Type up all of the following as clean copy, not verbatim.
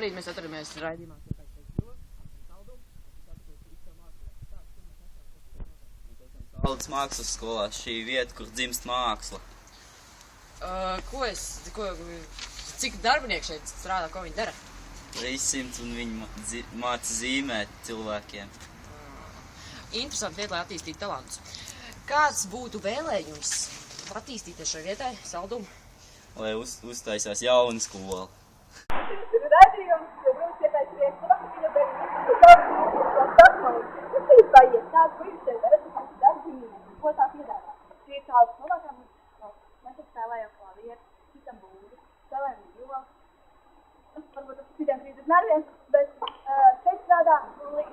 šobrīd mēs atrodamies raidījumā. Saules mākslas skolā, šī vieta, kur dzimst māksla. Cik darbinieki šeit strādā, ko viņi dara? 300 un viņi māca zīmēt cilvēkiem. Interesanti vieta, lai attīstītu talantus. Kāds būtu vēlējums attīstīties šai vietai, Saldumu? Lai uztaisās jauna skola. Redzījums, jums ietais priekšsaka, viņa tas ir paiet tāds brīdis, darbinīgi, ko tā piedāvā. Šī ir tādas novākām, mēs spēlējam klavieru, citam būdu, spēlējam viola. Varbūt tas citiem 30 nerviem, bet šeit strādā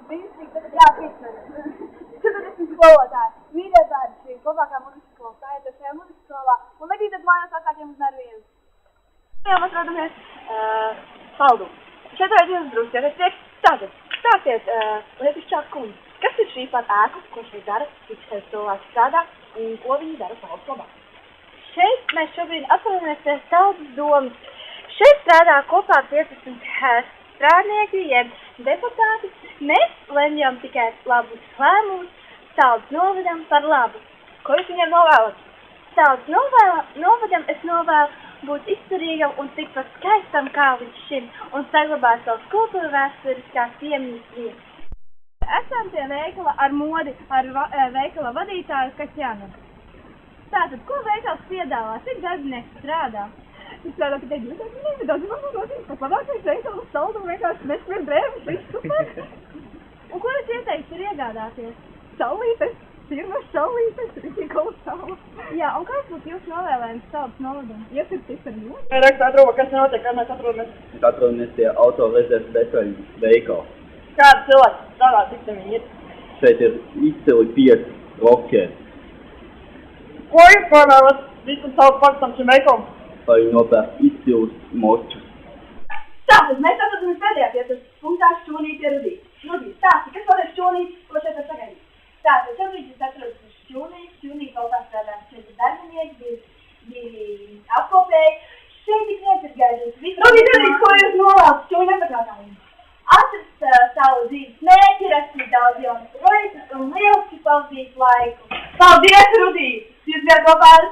brīnišķīgi, jā, 3 mēnešus. 40 skolotāji, mīļie bērni, šī kopākā muzikas skola, tā ir šajā muzikas skolā, un negrīdat mājās vecākiem uz nerviem. Jā, mēs rodamies Saldumu. Šeit raidījums drusku, ja priekš tātad, stāstiet lietišķāk kundze. Kas ir šī par ēku, ko šeit dara, cik šeit cilvēki strādā un ko viņi dara savas labā? Šeit mēs šobrīd atrodamies pie Saldus domas. Šeit strādā kopā 15 strādnieki, jeb deputāti. Mēs lemjam tikai labus lēmumus, Saldus novadam par labu. Ko jūs viņiem novēlat? Saldus novadam es novēlu būt izturīgam un tikpat skaistam kā līdz šim un saglabāt savas kultūra vēsturiskās piemiņas vietas. Esam pie veikala ar modi, ar veikala vadītāju Kaķjanu. Tātad, ko veikals piedāvā? Cik darbinieki strādā? Es strādā tikai 2 darbinieki, daudz varbūt pat labākais veikals Saldumu vienkārši mēs pie drēmas, viss super. Un ko jūs ieteiktu ir iegādāties? Saulītes, pirmas saulītes, rītī kolosāla. Jā, un kāds būtu jūsu novēlējums Saldus novadam? Iesirds ar ļoti. Raksta atrova, kas notiek, kad mēs atrodamies? Mēs atrodamies pie autorezerves detaļu veikala. Kāda cilvēks strādā, cik tam viņi ir? Šeit ir izcili 5 rockeri. Ko jūs pārvēlas visam savu pakstam šim veikalam? Lai viņi nopērk izcilus močus. Tātad, mēs atrodamies pēdējā vietas punktā šķūnīt pie Rudīt. Rudīt, stāsti, kas vēl ir šķūnīt, ko šeit var sagaidīt? Tātad, šobrīd es atrodas uz šķūnīt vēl tā strādā. Šeit ir darbinieki, divi apkopēji. Šeit tik viens ir gaidījis. Rudīt, ko jūs novēlas šķūni nepatrākājiem? Atrast savu dzīves mērķi, rakstīt daudz jaunas projektus un lieliski pavadīt laiku. Paldies, Rudīt! Jūs bijāt kopā ar